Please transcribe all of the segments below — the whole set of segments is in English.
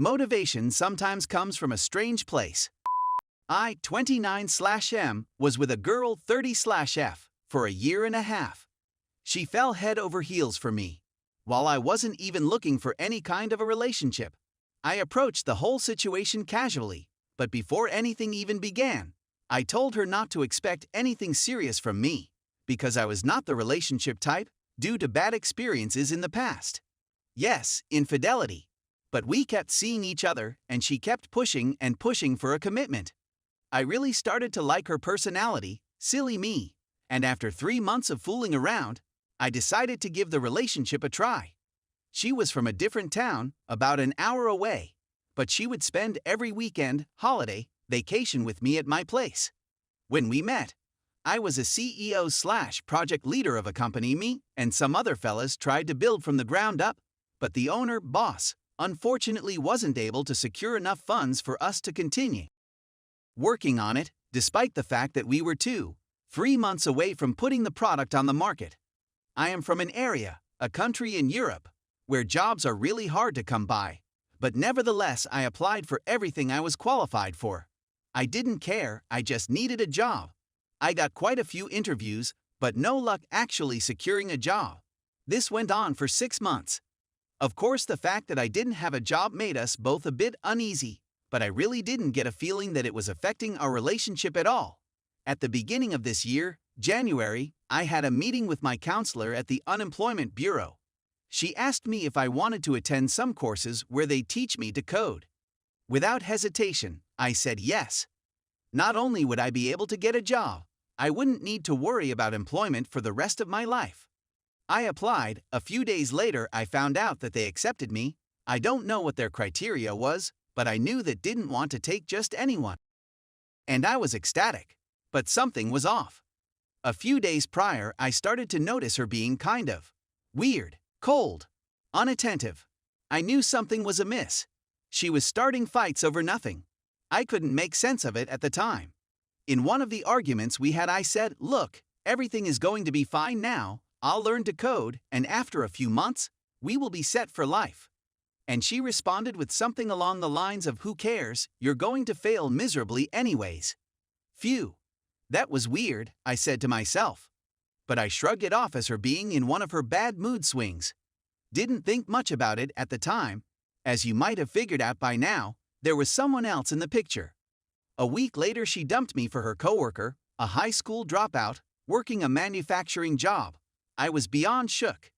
Motivation sometimes comes from a strange place. I, 29/M, was with a girl 30/F for a year and a half. She fell head over heels for me. While I wasn't even looking for any kind of a relationship, I approached the whole situation casually, but before anything even began, I told her not to expect anything serious from me, because I was not the relationship type due to bad experiences in the past. Yes, infidelity. But we kept seeing each other and she kept pushing and pushing for a commitment. I really started to like her personality, silly me, and after 3 months of fooling around, I decided to give the relationship a try. She was from a different town, about an hour away, but she would spend every weekend, holiday, vacation with me at my place. When we met, I was a CEO/project leader of a company me and some other fellas tried to build from the ground up, but the owner, boss, unfortunately wasn't able to secure enough funds for us to continue working on it, despite the fact that we were 2-3 months away from putting the product on the market. I am from an area, a country in Europe, where jobs are really hard to come by, but nevertheless I applied for everything I was qualified for. I didn't care, I just needed a job. I got quite a few interviews, but no luck actually securing a job. This went on for 6 months. Of course, the fact that I didn't have a job made us both a bit uneasy, but I really didn't get a feeling that it was affecting our relationship at all. At the beginning of this year, January, I had a meeting with my counselor at the Unemployment Bureau. She asked me if I wanted to attend some courses where they teach me to code. Without hesitation, I said yes. Not only would I be able to get a job, I wouldn't need to worry about employment for the rest of my life. I applied. A few days later, I found out that they accepted me. I don't know what their criteria was, but I knew that didn't want to take just anyone. And I was ecstatic. But something was off. A few days prior, I started to notice her being kind of weird, cold, unattentive. I knew something was amiss. She was starting fights over nothing. I couldn't make sense of it at the time. In one of the arguments we had, I said, "Look, everything is going to be fine now. I'll learn to code, and after a few months, we will be set for life." And she responded with something along the lines of, "Who cares, you're going to fail miserably anyways." Phew. That was weird, I said to myself. But I shrugged it off as her being in one of her bad mood swings. Didn't think much about it at the time. As you might have figured out by now, there was someone else in the picture. A week later she dumped me for her coworker, a high school dropout, working a manufacturing job. I was beyond shook.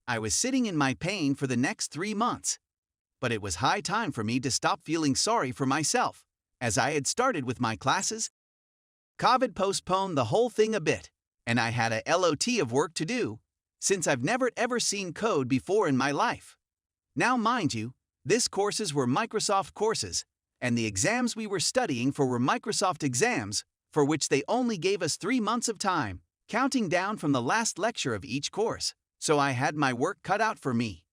I was sitting in my pain for the next 3 months. But it was high time for me to stop feeling sorry for myself, as I had started with my classes. COVID postponed the whole thing a bit, and I had a lot of work to do, since I've never ever seen code before in my life. Now mind you, these courses were Microsoft courses, and the exams we were studying for were Microsoft exams, for which they only gave us 3 months of time, counting down from the last lecture of each course, so I had my work cut out for me.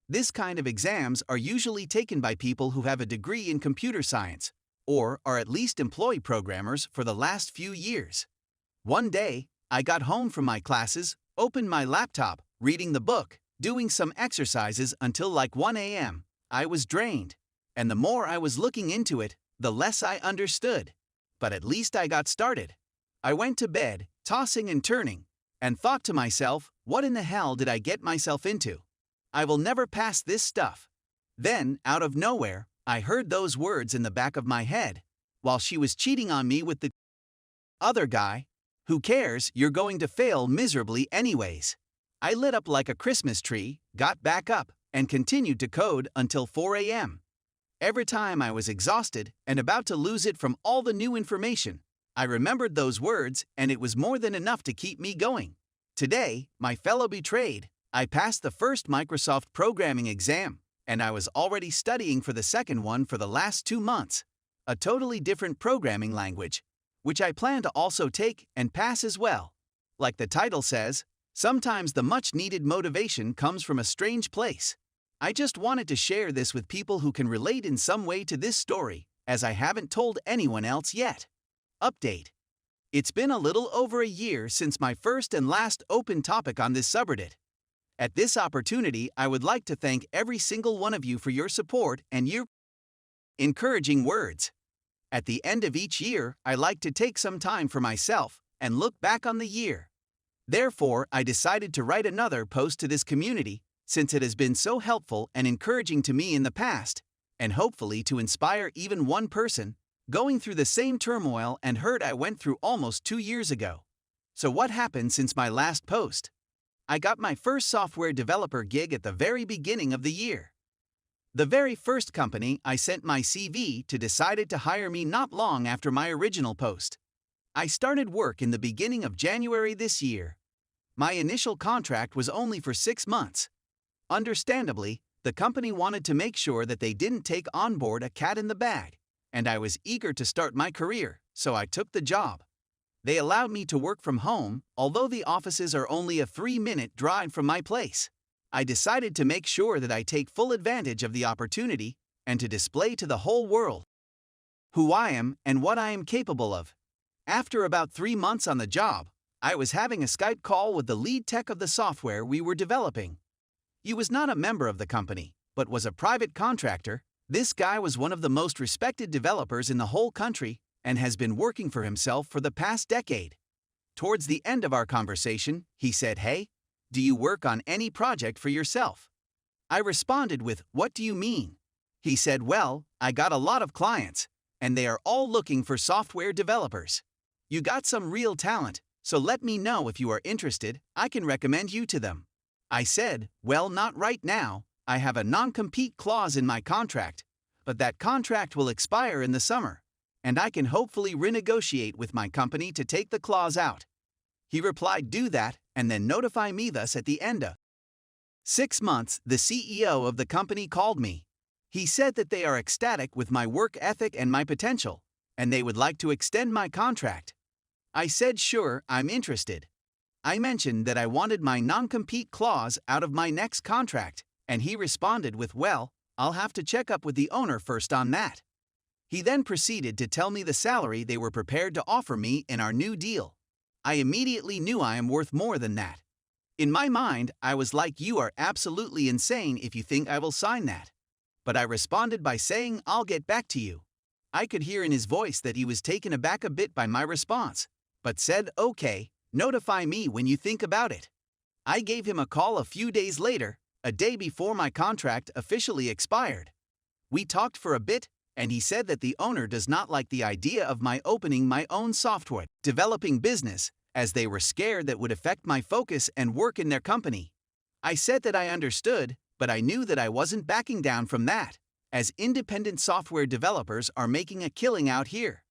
This kind of exams are usually taken by people who have a degree in computer science, or are at least employed programmers for the last few years. One day, I got home from my classes, opened my laptop, reading the book, doing some exercises until like 1 a.m. I was drained, and the more I was looking into it, the less I understood. But at least I got started. I went to bed, tossing and turning, and thought to myself, what in the hell did I get myself into? I will never pass this stuff. Then, out of nowhere, I heard those words in the back of my head, while she was cheating on me with the other guy. Who cares, you're going to fail miserably anyways. I lit up like a Christmas tree, got back up, and continued to code until 4 a.m. Every time I was exhausted and about to lose it from all the new information, I remembered those words, and it was more than enough to keep me going. Today, my fellow betrayed, I passed the first Microsoft programming exam, and I was already studying for the second one for the last 2 months, a totally different programming language, which I plan to also take and pass as well. Like the title says, sometimes the much-needed motivation comes from a strange place. I just wanted to share this with people who can relate in some way to this story, as I haven't told anyone else yet. Update. It's been a little over a year since my first and last open topic on this subreddit. At this opportunity, I would like to thank every single one of you for your support and your encouraging words. At the end of each year, I like to take some time for myself and look back on the year. Therefore, I decided to write another post to this community since it has been so helpful and encouraging to me in the past, and hopefully to inspire even one person going through the same turmoil and hurt I went through almost 2 years ago. So what happened since my last post? I got my first software developer gig at the very beginning of the year. The very first company I sent my CV to decided to hire me not long after my original post. I started work in the beginning of January this year. My initial contract was only for 6 months. Understandably, the company wanted to make sure that they didn't take on board a cat in the bag, and I was eager to start my career, so I took the job. They allowed me to work from home, although the offices are only a 3-minute drive from my place. I decided to make sure that I take full advantage of the opportunity and to display to the whole world who I am and what I am capable of. After about 3 months on the job, I was having a Skype call with the lead tech of the software we were developing. He was not a member of the company, but was a private contractor. This guy was one of the most respected developers in the whole country and has been working for himself for the past decade. Towards the end of our conversation, he said, "Hey, do you work on any project for yourself?" I responded with, "What do you mean?" He said, "Well, I got a lot of clients, and they are all looking for software developers. You got some real talent, so let me know if you are interested. I can recommend you to them." I said, "Well, not right now. I have a non-compete clause in my contract, but that contract will expire in the summer, and I can hopefully renegotiate with my company to take the clause out." He replied, "Do that, and then notify me." Thus, at the end of 6 months, the CEO of the company called me. He said that they are ecstatic with my work ethic and my potential, and they would like to extend my contract. I said, "Sure, I'm interested." I mentioned that I wanted my non-compete clause out of my next contract, and he responded with, "Well, I'll have to check up with the owner first on that." He then proceeded to tell me the salary they were prepared to offer me in our new deal. I immediately knew I am worth more than that. In my mind, I was like, "You are absolutely insane if you think I will sign that." But I responded by saying, "I'll get back to you." I could hear in his voice that he was taken aback a bit by my response, but said, "Okay, notify me when you think about it." I gave him a call a few days later, a day before my contract officially expired. We talked for a bit, and he said that the owner does not like the idea of my opening my own software developing business, as they were scared that would affect my focus and work in their company. I said that I understood, but I knew that I wasn't backing down from that, as independent software developers are making a killing out here.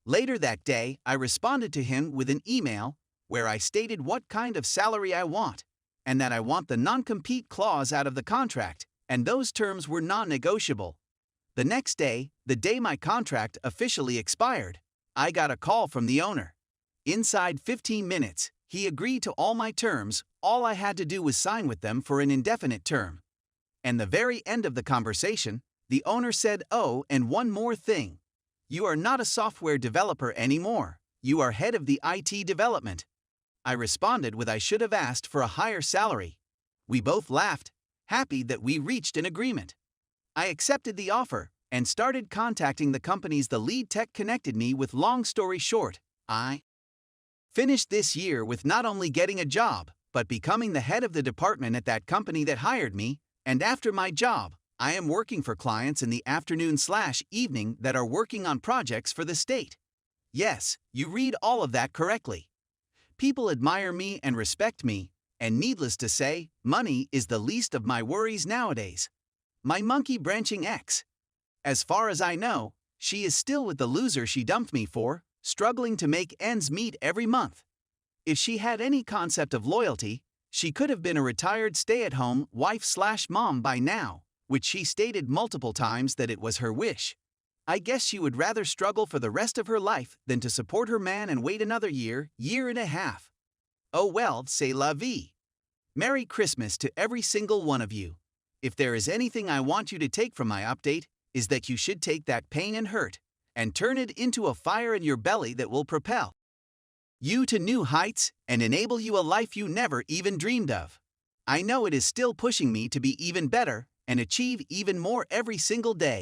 Later that day, I responded to him with an email where I stated what kind of salary I want, and that I want the non-compete clause out of the contract, and those terms were non-negotiable. The next day, the day my contract officially expired, I got a call from the owner. Inside 15 minutes, he agreed to all my terms. All I had to do was sign with them for an indefinite term. And the very end of the conversation, the owner said, "Oh, and one more thing. You are not a software developer anymore. You are head of the IT development." I responded with, "I should have asked for a higher salary." We both laughed, happy that we reached an agreement. I accepted the offer and started contacting the companies the lead tech connected me with. Long story short, I finished this year with not only getting a job, but becoming the head of the department at that company that hired me, and after my job, I am working for clients in the afternoon/evening that are working on projects for the state. Yes, you read all of that correctly. People admire me and respect me, and needless to say, money is the least of my worries nowadays. My monkey branching ex. As far as I know, she is still with the loser she dumped me for, struggling to make ends meet every month. If she had any concept of loyalty, she could have been a retired stay-at-home wife/mom by now, which she stated multiple times that it was her wish. I guess she would rather struggle for the rest of her life than to support her man and wait another year and a half. Oh well, c'est la vie. Merry Christmas to every single one of you. If there is anything I want you to take from my update, is that you should take that pain and hurt and turn it into a fire in your belly that will propel you to new heights and enable you a life you never even dreamed of. I know it is still pushing me to be even better and achieve even more every single day.